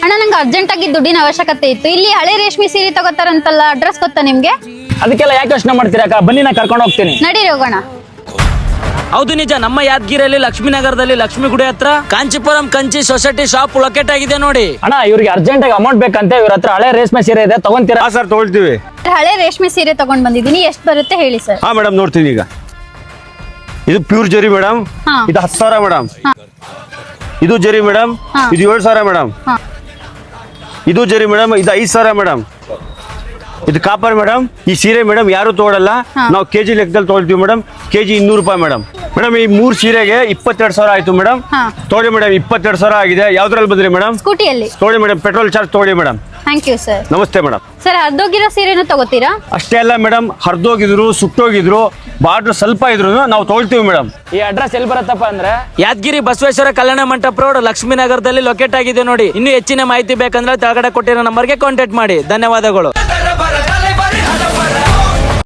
ಅಣ್ಣ ನಂಗೆ ಅರ್ಜೆಂಟ್ ಆಗಿ ದುಡ್ಡಿನ ಅವಶ್ಯಕತೆ ಇತ್ತು. ಇಲ್ಲಿ ಹಳೆ ರೇಷ್ಮೆ ಸೀರೆ ತಗೋತಾರಂತಲ್ಲ, ಅಡ್ರೆಸ್ ಗೊತ್ತಾ ನಿಮ್ಗೆ? ಅದಕ್ಕೆಲ್ಲ ಯಾಕೆ ಯೋಚನೆ ಮಾಡ್ತೀರಾ ಅಕ್ಕ, ಬನ್ನಿ ನಾ ಕರ್ಕೊಂಡು ಹೋಗ್ತೀನಿ. ನಡೀರಿ ಹೋಗೋಣ. ಹೌದು ನಿಜ, ನಮ್ಮ ಯಾದಗಿರಿಯಲ್ಲಿ ಲಕ್ಷ್ಮೀನಗರದಲ್ಲಿ ಲಕ್ಷ್ಮಿ ಗುಡಿ ಹತ್ರ Kanchipuram Kanchi society shop locate ಆಗಿದೆ ನೋಡಿ. ಅಣ್ಣ ಇವ್ರಿಗೆ ಅರ್ಜೆಂಟ್ ಆಗಿ ಅಮೌಂಟ್ ಬೇಕಂತೆ, ಇವ್ರ ಹತ್ರ ಹಳೆ ರೇಷ್ಮೆ ಸೀರೆ ಇದೆ, ತಗೊಂತೀರಾ? ಸರ್ ತೊಗೊಳ್ತೀವಿ. ಹಳೆ ರೇಷ್ಮೆ ಸೀರೆ ತಗೊಂಡ್ ಬಂದಿದ್ದೀನಿ, ಎಷ್ಟು ಬರುತ್ತೆ ಹೇಳಿ ಸರ್? ಹಾ ಮೇಡಮ್ ನೋಡ್ತೀನಿ. ಈಗ ಇದು ಪ್ಯೂರ್ ಜರಿ ಮೇಡಮ್, ಹಾ. ಇದು 10,000 ಮೇಡಮ್. ಇದು ಜರಿ ಮೇಡಮ್, ಇದು 7,000 ಮೇಡಮ್. ಇದು ಜರಿ ಮೇಡಮ್, ಇದು 5,000 ಮೇಡಮ್. ಇದು ಕಾಪರ್ ಮೇಡಮ್. ಈ ಸೀರೆ ಮೇಡಮ್ ಯಾರು ತಗೊಳಲ್ಲ, ನಾವು ಕೆಜಿ ಲೆಕ್ಕದಲ್ಲಿ ತಗೊಳ್ತೀವಿ ಮೇಡಮ್. ಕೆಜಿ 200 ರೂಪಾಯಿ ಮೇಡಮ್. ಮೇಡಮ್ ಈ 3 ಸೀರೆಗೆ 22,000 ಆಯ್ತು ಮೇಡಮ್. ತಗೊಳ್ಳಿ ಮೇಡಮ್, 22,000 ಆಗಿದೆ. ಯಾವ್ದ್ರಲ್ಲಿ ಬಂದ್ರಿ ಮೇಡಮ್? ಸ್ಕೂಟಿಯಲ್ಲಿ. ತಗೊಳ್ಳಿ ಮೇಡಮ್, ಪೆಟ್ರೋಲ್ ಚಾರ್ಜ್ ತಗೊಳ್ಳಿ ಮೇಡಮ್. Thank you sir. ನಮಸ್ತೆ ಮೇಡಮ್. ಸರ್ ಹರಿದೋಗಿರೋ ಸೀರೆನೂ ತಗೋತೀರಾ? ಅಷ್ಟೇ ಅಲ್ಲ ಮೇಡಮ್, ಹರಿದೋಗಿದ್ರು ಸುಟ್ಟೋಗಿದ್ರು ಬಾರ್ಡ್ರ್ ಸ್ವಲ್ಪ ಇದ್ರು ನಾವು ತಗೊಳ್ತೀವಿ ಮೇಡಮ್. ಈ ಅಡ್ರೆಸ್ ಎಲ್ಲಿ ಬರುತ್ತಪ್ಪ ಅಂದ್ರೆ ಯಾದಗಿರಿ ಬಸವೇಶ್ವರ ಕಲ್ಯಾಣ ಮಂಟಪ ರೋಡ್ ಲಕ್ಷ್ಮೀನಗರದಲ್ಲಿ ಲೊಕೇಟ್ ಆಗಿದೆ ನೋಡಿ. ಇನ್ನು ಹೆಚ್ಚಿನ ಮಾಹಿತಿ ಬೇಕಂದ್ರೆ ಕೆಳಗಡೆ ಕೊಟ್ಟಿರೋ ನಂಬರ್ಗೆ ಕಾಂಟ್ಯಾಕ್ಟ್ ಮಾಡಿ. ಧನ್ಯವಾದಗಳು.